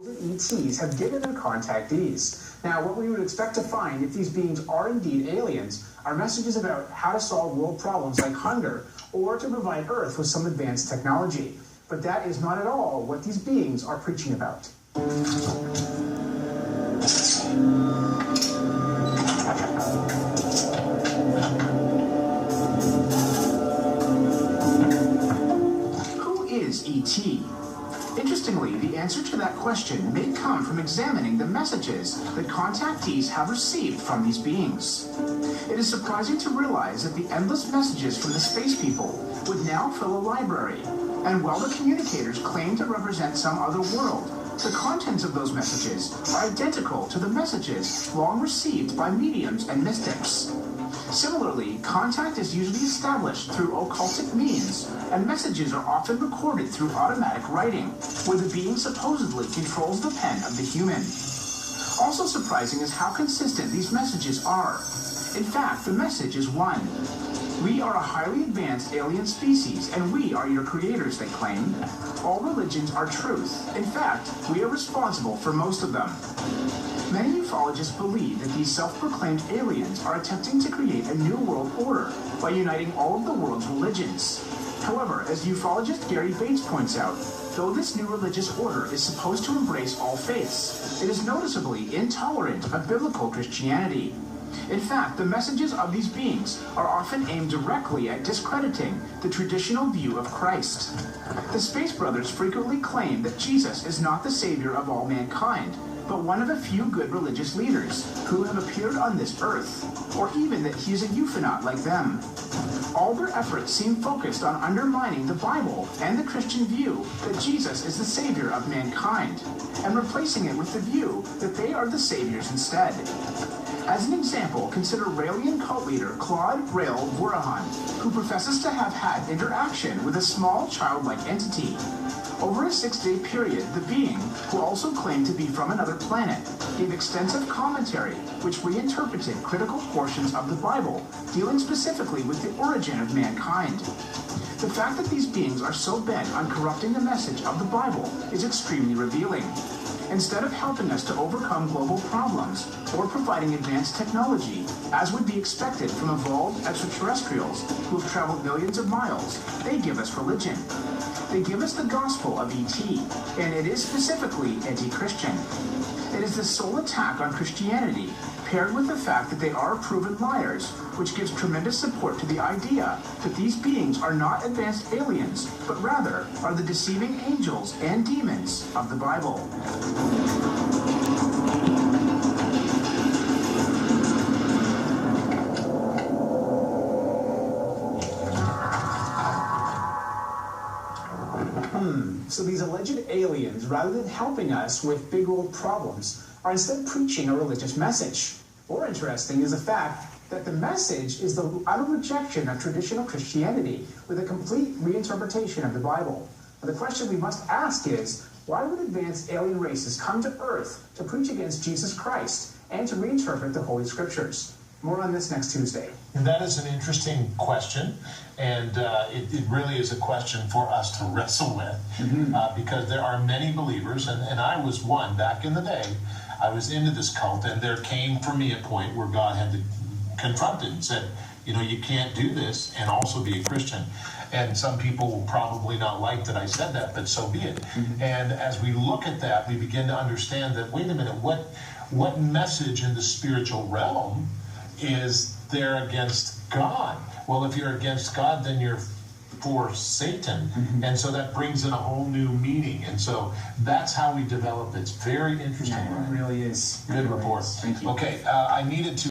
ETs have given their contactees. Now, what we would expect to find if these beings are indeed aliens are messages about how to solve world problems like hunger or to provide Earth with some advanced technology. But that is not at all what these beings are preaching about. Who is ET? Interestingly, the answer to that question may come from examining the messages that contactees have received from these beings. It is surprising to realize that the endless messages from the space people would now fill a library, and while the communicators claim to represent some other world, the contents of those messages are identical to the messages long received by mediums and mystics. Similarly, contact is usually established through occultic means, and messages are often recorded through automatic writing, where the being supposedly controls the pen of the human. Also surprising is how consistent these messages are. In fact, the message is one. We are a highly advanced alien species, and we are your creators, they claim. All religions are truth. In fact, we are responsible for most of them. Many ufologists believe that these self-proclaimed aliens are attempting to create a new world order by uniting all of the world's religions. However, as ufologist Gary Bates points out, though this new religious order is supposed to embrace all faiths, it is noticeably intolerant of biblical Christianity. In fact, the messages of these beings are often aimed directly at discrediting the traditional view of Christ. The Space Brothers frequently claim that Jesus is not the savior of all mankind, but one of a few good religious leaders who have appeared on this earth, or even that he is a euphanaut like them. All their efforts seem focused on undermining the Bible and the Christian view that Jesus is the savior of mankind, and replacing it with the view that they are the saviors instead. As an example, consider Raelian cult leader Claude Rael Vorahan, who professes to have had interaction with a small childlike entity. Over a 6-day period, the being, who also claimed to be from another planet, gave extensive commentary which reinterpreted critical portions of the Bible, dealing specifically with the origin of mankind. The fact that these beings are so bent on corrupting the message of the Bible is extremely revealing. Instead of helping us to overcome global problems or providing advanced technology, as would be expected from evolved extraterrestrials who have traveled millions of miles, they give us religion. They give us the gospel of ET, and it is specifically anti-Christian. It is the sole attack on Christianity, paired with the fact that they are proven liars, which gives tremendous support to the idea that these beings are not advanced aliens, but rather are the deceiving angels and demons of the Bible. So these alleged aliens, rather than helping us with big world problems, are instead preaching a religious message. More interesting is the fact that the message is the utter rejection of traditional Christianity with a complete reinterpretation of the Bible. But the question we must ask is, why would advanced alien races come to Earth to preach against Jesus Christ and to reinterpret the Holy Scriptures? More on this next Tuesday. And that is an interesting question, and it really is a question for us to wrestle with, because there are many believers, and I was one back in the day. I was into this cult, and there came for me a point where God had to confront it and said, you know, you can't do this and also be a Christian. And some people will probably not like that I said that, but so be it. And as we look at that, we begin to understand that, wait a minute, what message in the spiritual realm is there against God? Well, if you're against God, then you're for Satan. And so that brings in a whole new meaning. And so that's how we develop. It's very interesting. Yeah, it really is. Good report. Thank you. Okay, I needed to